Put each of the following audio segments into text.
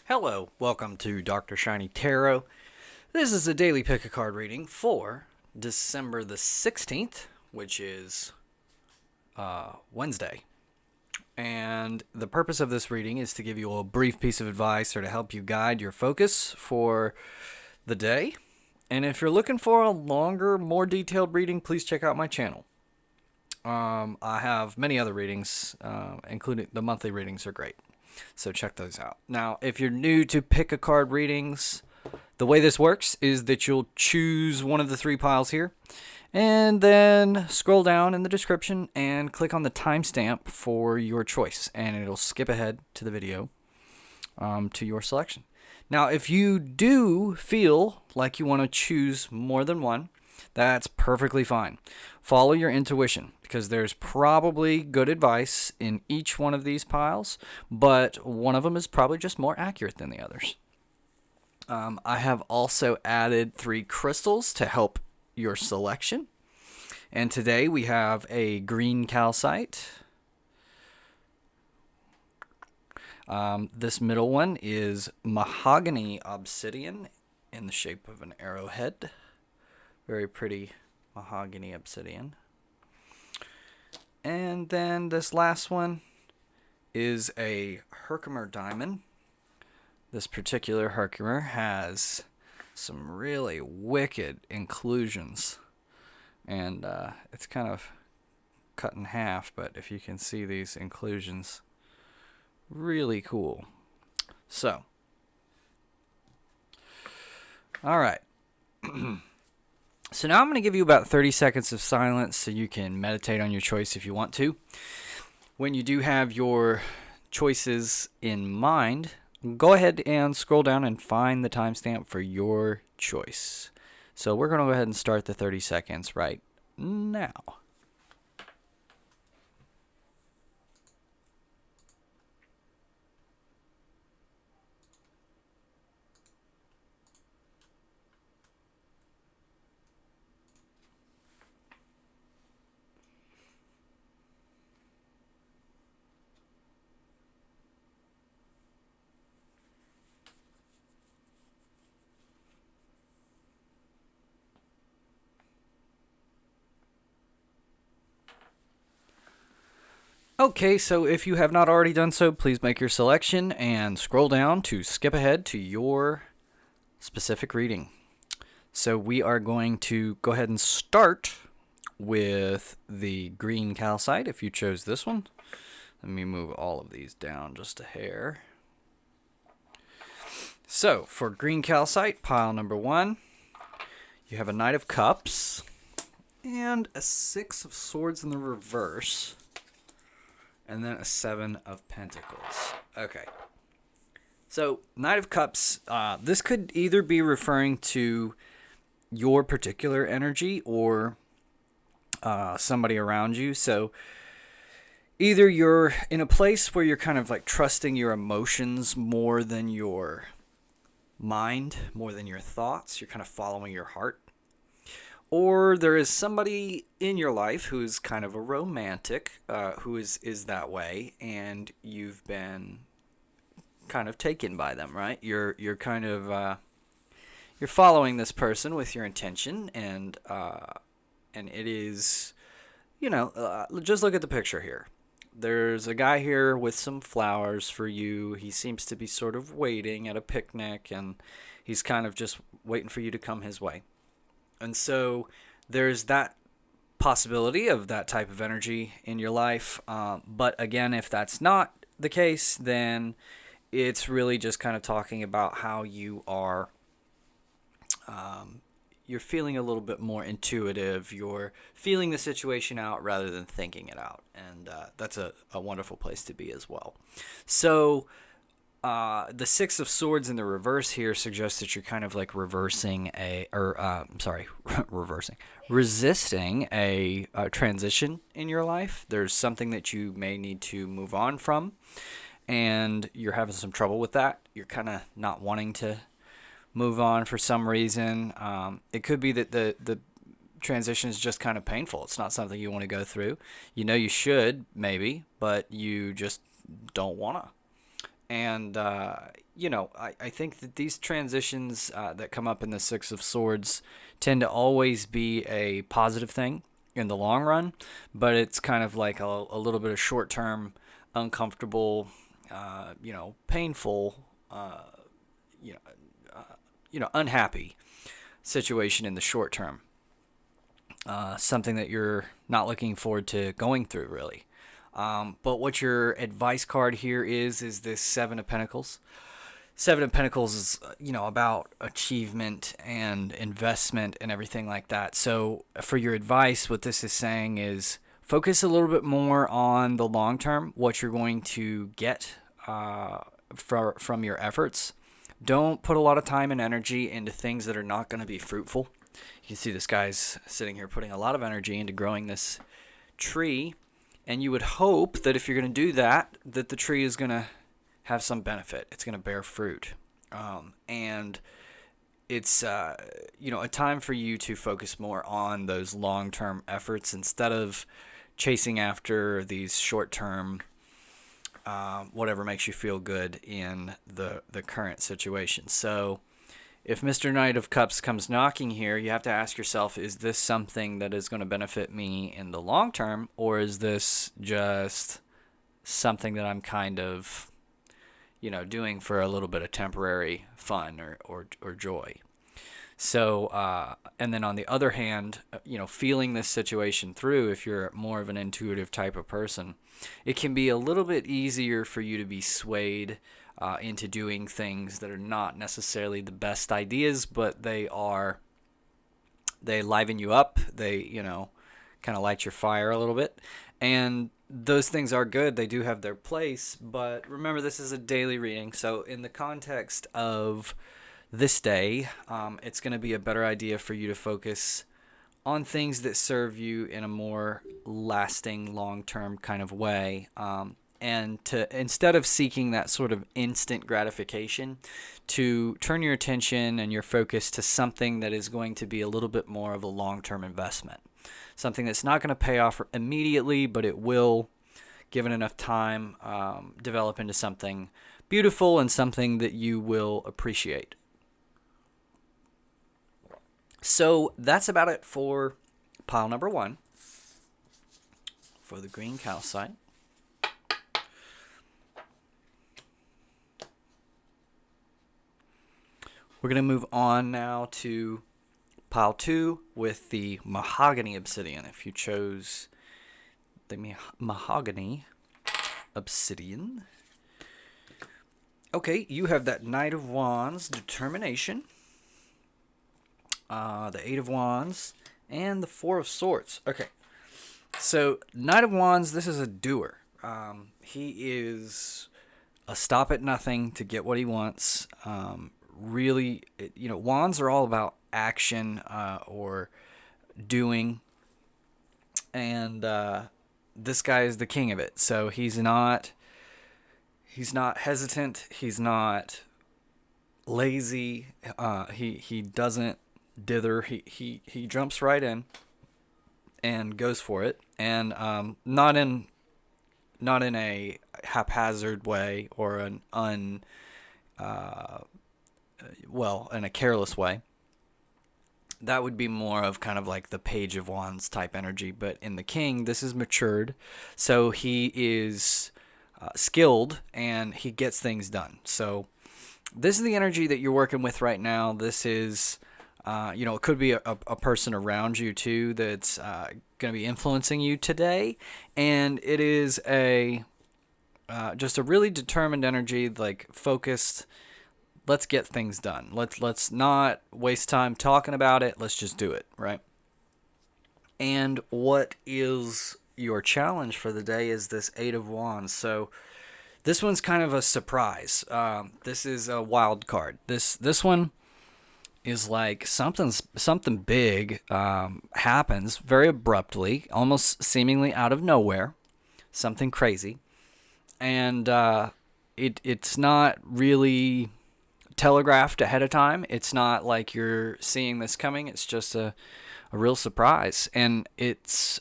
Hello, welcome to Dr. Shiny Tarot. This is a daily pick a card reading for December the 16th, which is Wednesday. And the purpose of this reading is to give you a brief piece of advice or to help you guide your focus for the day. And if you're looking for a longer, more detailed reading, please check out my channel. I have many other readings, including the monthly readings are great. So check those out. Now, if you're new to pick a card readings, the way this works is that you'll choose one of the three piles here and then scroll down in the description and click on the timestamp for your choice, and it'll skip ahead to the video to your selection. Now, if you do feel like you want to choose more than one, that's perfectly fine. Follow your intuition, because there's probably good advice in each one of these piles, but one of them is probably just more accurate than the others. I have also added 3 crystals to help your selection. And today we have a green calcite. This middle one is Mahogany Obsidian in the shape of an arrowhead. Very pretty mahogany obsidian. And then this last one is a Herkimer diamond. This particular Herkimer has some really wicked inclusions. And it's kind of cut in half, but if you can see these inclusions, really cool. So, all right. So now I'm going to give you about 30 seconds of silence so you can meditate on your choice if you want to. When you do have your choices in mind, go ahead and scroll down and find the timestamp for your choice. So we're going to go ahead and start the 30 seconds right now. Okay, so if you have not already done so, please make your selection and scroll down to skip ahead to your specific reading. So we are going to go ahead and start with the green calcite if you chose this one. Let me move all of these down just a hair. So for green calcite, pile number 1, you have a Knight of Cups and a 6 of Swords in the reverse. And then a 7 of Pentacles. Okay. So, Knight of Cups, this could either be referring to your particular energy or somebody around you. So, either you're in a place where you're kind of like trusting your emotions more than your mind, more than your thoughts. You're kind of following your heart. Or there is somebody in your life who's kind of a romantic, who is that way, and you've been kind of taken by them, right? You're kind of you're following this person with your intention, and it is, just look at the picture here. There's a guy here with some flowers for you. He seems to be sort of waiting at a picnic, and he's kind of just waiting for you to come his way. And so there's that possibility of that type of energy in your life. But again, if that's not the case, then it's really just kind of talking about how you are, you're feeling a little bit more intuitive. You're feeling the situation out rather than thinking it out. And that's a wonderful place to be as well. So the 6 of Swords in the reverse here suggests that you're kind of like resisting a transition in your life. There's something that you may need to move on from, and you're having some trouble with that. You're kind of not wanting to move on for some reason. It could be that the transition is just kind of painful. It's not something you want to go through. You know you should, maybe, but you just don't want to. And I think that these transitions that come up in the Six of Swords tend to always be a positive thing in the long run, but it's kind of like a little bit of short-term, uncomfortable, painful, you know, unhappy situation in the short term. Something that you're not looking forward to going through, really. But what your advice card here is this Seven of Pentacles. Seven of Pentacles is, about achievement and investment and everything like that. So for your advice, what this is saying is focus a little bit more on the long term, what you're going to get from your efforts. Don't put a lot of time and energy into things that are not going to be fruitful. You can see this guy's sitting here putting a lot of energy into growing this tree. And you would hope that if you're going to do that, that the tree is going to have some benefit. It's going to bear fruit. And it's, a time for you to focus more on those long-term efforts instead of chasing after these short-term, whatever makes you feel good in the current situation. So if Mr. Knight of Cups comes knocking here, you have to ask yourself, is this something that is going to benefit me in the long term, or is this just something that I'm kind of, doing for a little bit of temporary fun or joy? So, and then on the other hand, feeling this situation through, if you're more of an intuitive type of person, it can be a little bit easier for you to be swayed into doing things that are not necessarily the best ideas, but they liven you up. They, kind of light your fire a little bit. And those things are good. They do have their place. But remember, this is a daily reading. So in the context of this day, it's going to be a better idea for you to focus on things that serve you in a more lasting, long-term kind of way. And to, instead of seeking that sort of instant gratification, to turn your attention and your focus to something that is going to be a little bit more of a long-term investment. Something that's not going to pay off immediately, but it will, given enough time, develop into something beautiful and something that you will appreciate. So that's about it for pile number 1 for the green calcite. We're going to move on now to pile 2 with the Mahogany Obsidian. If you chose the Mahogany Obsidian. Okay, you have that Knight of Wands, Determination, the Eight of Wands, and the Four of Swords. Okay, so Knight of Wands, this is a doer. He is a stop at nothing to get what he wants. Really, wands are all about action or doing, and this guy is the king of it. So he's not hesitant. He's not lazy. He doesn't dither. He jumps right in and goes for it, and not in a haphazard way or in a careless way. That would be more of kind of like the Page of Wands type energy. But in the King, this is matured. So he is skilled and he gets things done. So this is the energy that you're working with right now. This is, it could be a person around you too that's going to be influencing you today. And it is just a really determined energy, like focused. Let's get things done. Let's not waste time talking about it. Let's just do it, right? And what is your challenge for the day is this Eight of Wands. So this one's kind of a surprise. This is a wild card. This one is like something big happens very abruptly, almost seemingly out of nowhere. Something crazy, and it's not really telegraphed ahead of time. It's not like you're seeing this coming. It's just a real surprise, and it's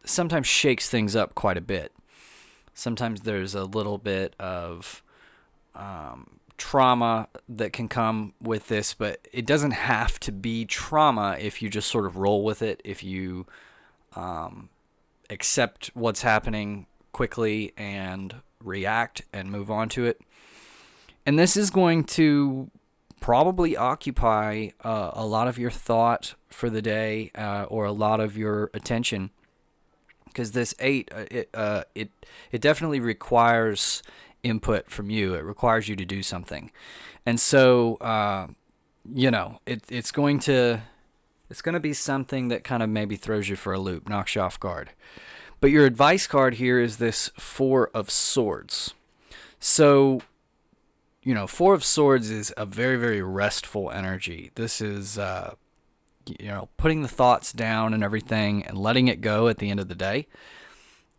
sometimes shakes things up quite a bit. Sometimes there's a little bit of trauma that can come with this, but it doesn't have to be trauma if you just sort of roll with it, if you accept what's happening quickly and react and move on to it. And this is going to probably occupy a lot of your thought for the day, or a lot of your attention, because this 8, it definitely requires input from you. It requires you to do something, and so it's going to be something that kind of maybe throws you for a loop, knocks you off guard. But your advice card here is this 4 of Swords. So, 4 of Swords is a very, very restful energy. This is, putting the thoughts down and everything and letting it go at the end of the day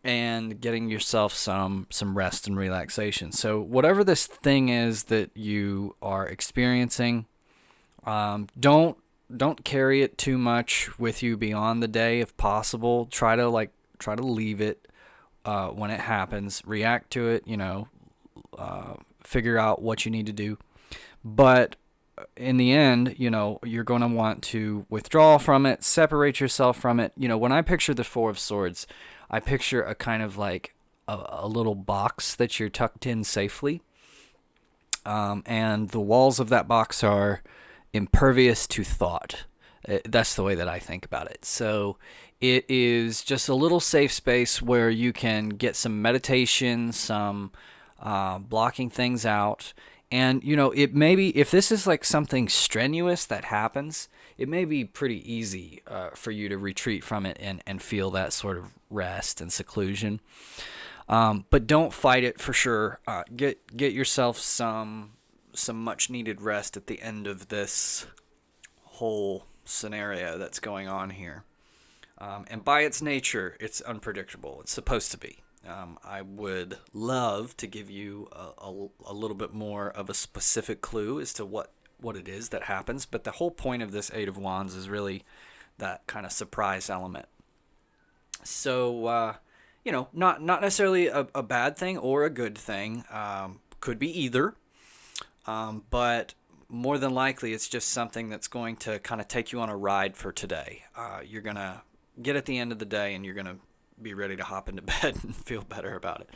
and getting yourself some rest and relaxation. So whatever this thing is that you are experiencing, don't carry it too much with you beyond the day if possible. Try to leave it when it happens. React to it, figure out what you need to do. But in the end, you're going to want to withdraw from it, separate yourself from it. When I picture the 4 of Swords, I picture a kind of like a little box that you're tucked in safely. And the walls of that box are impervious to thought. That's the way that I think about it. So it is just a little safe space where you can get some meditation, some blocking things out. And, it may be, if this is like something strenuous that happens, it may be pretty easy for you to retreat from it and feel that sort of rest and seclusion. But don't fight it for sure. Get yourself some much needed rest at the end of this whole scenario that's going on here. And by its nature, it's unpredictable. It's supposed to be. I would love to give you a little bit more of a specific clue as to what it is that happens, but the whole point of this 8 of Wands is really that kind of surprise element. So, not necessarily a bad thing or a good thing. Could be either, but more than likely it's just something that's going to kind of take you on a ride for today. You're going to get at the end of the day and you're going to be ready to hop into bed and feel better about it.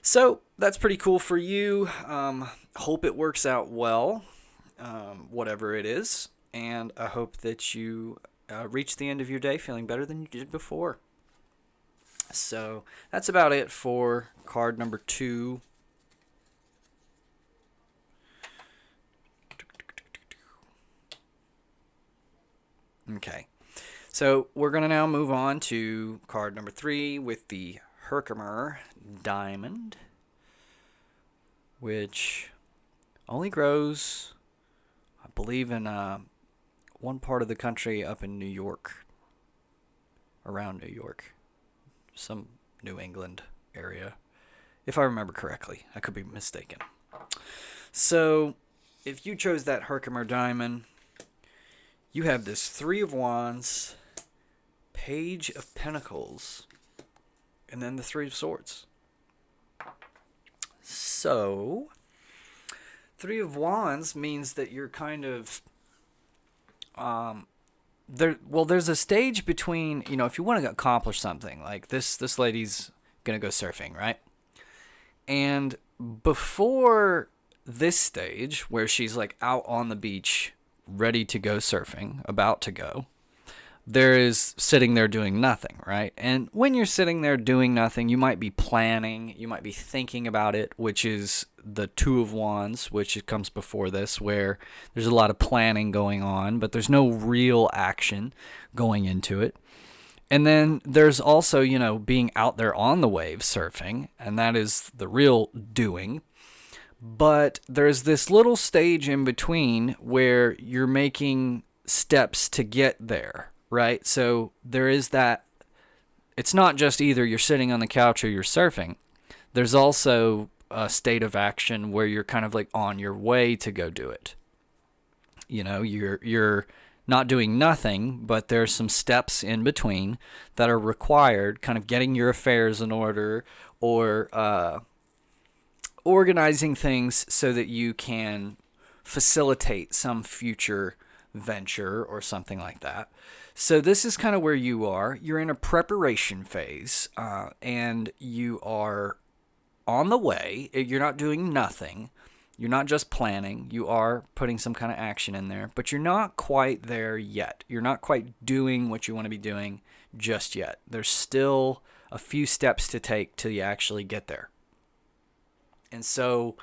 So that's pretty cool for you. Hope it works out well, whatever it is. And I hope that you reach the end of your day feeling better than you did before. So that's about it for card number 2. Okay. So we're going to now move on to card number 3 with the Herkimer diamond, which only grows, I believe, in one part of the country up in New York, around New York, some New England area, if I remember correctly. I could be mistaken. So if you chose that Herkimer diamond, you have this 3 of Wands, Page of Pentacles, and then the 3 of Swords. So 3 of Wands means that you're kind of there's a stage between, if you want to accomplish something, like this lady's gonna go surfing, right? And before this stage where she's like out on the beach ready to go surfing, about to go, there is sitting there doing nothing, right? And when you're sitting there doing nothing, you might be planning, you might be thinking about it, which is the 2 of Wands, which comes before this, where there's a lot of planning going on, but there's no real action going into it. And then there's also, being out there on the waves surfing, and that is the real doing. But there's this little stage in between where you're making steps to get there, right? So there is that. It's not just either you're sitting on the couch or you're surfing. There's also a state of action where you're kind of like on your way to go do it. You're not doing nothing, but there's some steps in between that are required, kind of getting your affairs in order, or organizing things so that you can facilitate some future venture or something like that. So this is kind of where you are. You're in a preparation phase, and you are on the way. You're not doing nothing. You're not just planning. You are putting some kind of action in there, but you're not quite there yet. You're not quite doing what you want to be doing just yet. There's still a few steps to take till you actually get there. And so,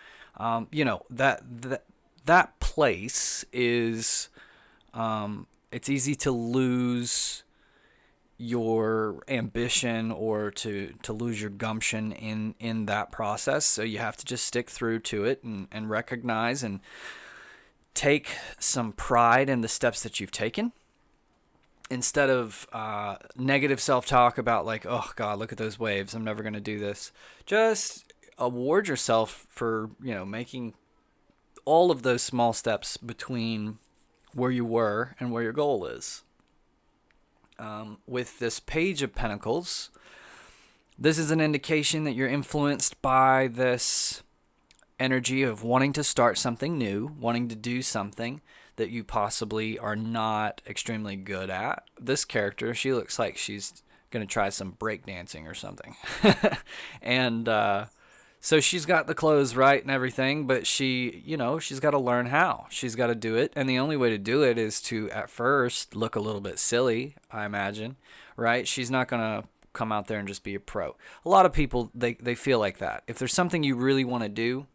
that place is, it's easy to lose your ambition or to lose your gumption in that process. So you have to just stick through to it and recognize and take some pride in the steps that you've taken, instead of negative self-talk about like, oh God, look at those waves, I'm never going to do this. Just award yourself for, making all of those small steps between where you were and where your goal is. With this Page of Pentacles, this is an indication that you're influenced by this energy of wanting to start something new, wanting to do something that you possibly are not extremely good at. This character, she looks like she's going to try some breakdancing or something. And so she's got the clothes right and everything, but she's got to learn how. She's got to do it. And the only way to do it is to, at first, look a little bit silly, I imagine, right? She's not going to come out there and just be a pro. A lot of people, they feel like that. If there's something you really want to do,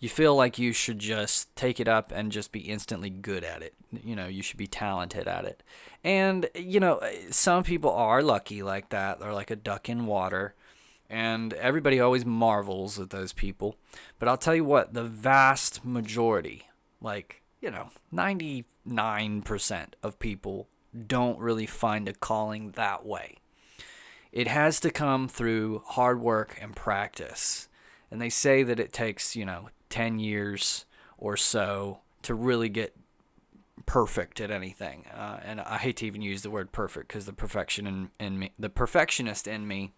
you feel like you should just take it up and just be instantly good at it. You should be talented at it. And, some people are lucky like that. They're like a duck in water. And everybody always marvels at those people. But I'll tell you what, the vast majority, 99% of people don't really find a calling that way. It has to come through hard work and practice. And they say that it takes, 10 years or so to really get perfect at anything. And I hate to even use the word perfect, because the perfectionist in me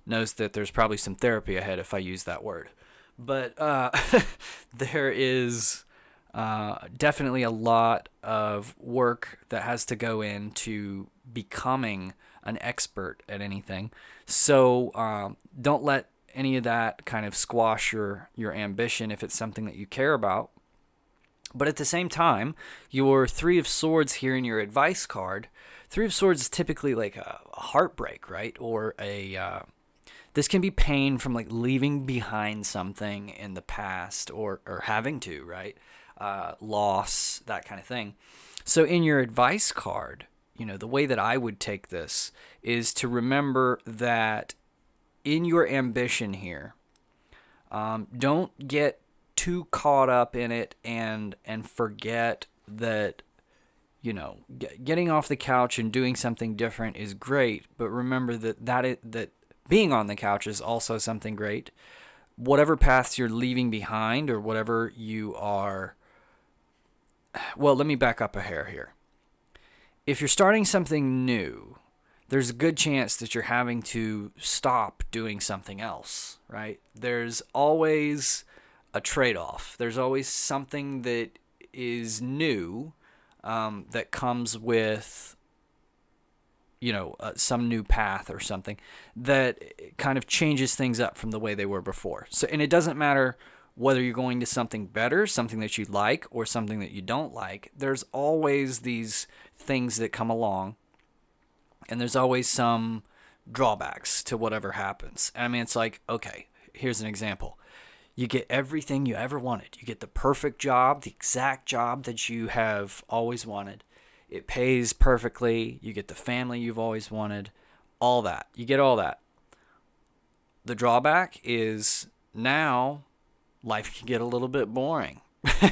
knows that there's probably some therapy ahead if I use that word. But there is definitely a lot of work that has to go into becoming an expert at anything. So don't let any of that kind of squash your ambition if it's something that you care about. But at the same time, your Three of Swords here in your advice card, Three of Swords is typically like a heartbreak, right? Or this can be pain from like leaving behind something in the past or having to, right? Loss, that kind of thing. So in your advice card, the way that I would take this is to remember that in your ambition here, don't get too caught up in it and forget that, getting off the couch and doing something different is great. But remember that being on the couch is also something great. Whatever paths you're leaving behind or whatever you are... Well, let me back up a hair here. If you're starting something new, there's a good chance that you're having to stop doing something else, right? There's always a trade-off. There's always something that is new that comes with, some new path or something that kind of changes things up from the way they were before. So, and it doesn't matter whether you're going to something better, something that you like, or something that you don't like. There's always these things that come along, and there's always some drawbacks to whatever happens. I mean, it's like, okay, here's an example. You get everything you ever wanted. You get the perfect job, the exact job that you have always wanted. It pays perfectly. You get the family you've always wanted. All that. You get all that. The drawback is now life can get a little bit boring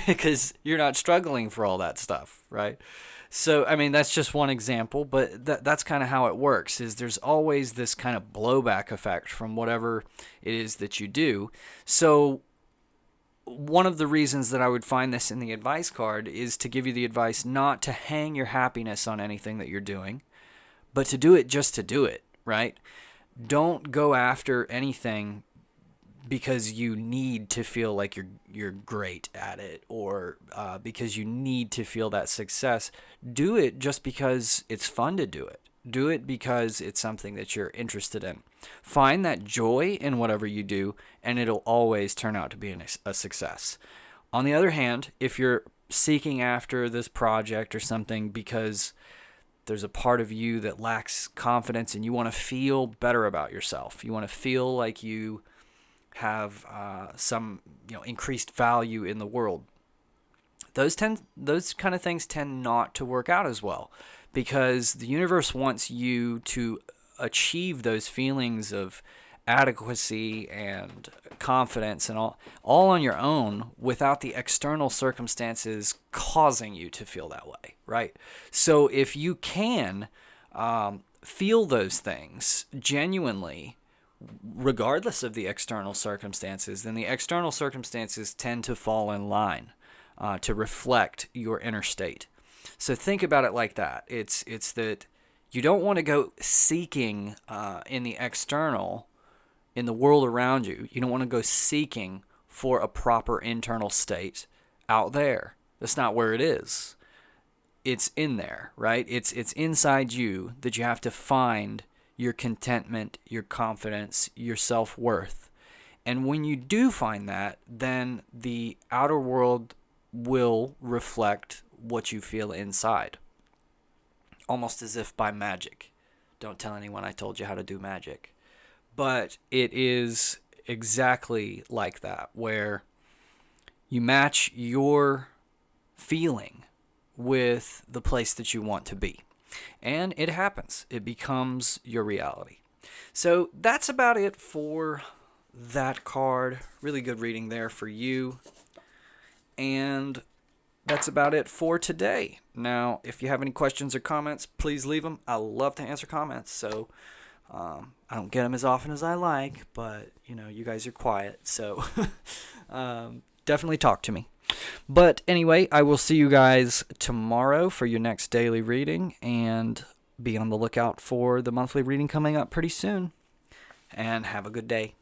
because you're not struggling for all that stuff, right? So, I mean, that's just one example, but that's kind of how it works, is there's always this kind of blowback effect from whatever it is that you do. So one of the reasons that I would find this in the advice card is to give you the advice not to hang your happiness on anything that you're doing, but to do it just to do it, right? Don't go after anything because you need to feel like you're great at it, or because you need to feel that success. Do it just because it's fun to do it. Do it because it's something that you're interested in. Find that joy in whatever you do, and it'll always turn out to be a success. On the other hand, if you're seeking after this project or something because there's a part of you that lacks confidence and you want to feel better about yourself, you want to feel like you have some increased value in the world, those kind of things tend not to work out as well, because the universe wants you to achieve those feelings of adequacy and confidence and all on your own, without the external circumstances causing you to feel that way, right? So if you can feel those things genuinely, regardless of the external circumstances, then the external circumstances tend to fall in line to reflect your inner state. So think about it like that. It's that you don't want to go seeking in the external, in the world around you. You don't want to go seeking for a proper internal state out there. That's not where it is. It's in there, right? It's inside you that you have to find your contentment, your confidence, your self-worth. And when you do find that, then the outer world will reflect what you feel inside. Almost as if by magic. Don't tell anyone I told you how to do magic. But it is exactly like that, where you match your feeling with the place that you want to be. And it happens. It becomes your reality. So that's about it for that card. Really good reading there for you. And that's about it for today. Now, if you have any questions or comments, please leave them. I love to answer comments. So I don't get them as often as I like, but you guys are quiet. So definitely talk to me. But anyway, I will see you guys tomorrow for your next daily reading, and be on the lookout for the monthly reading coming up pretty soon. And have a good day.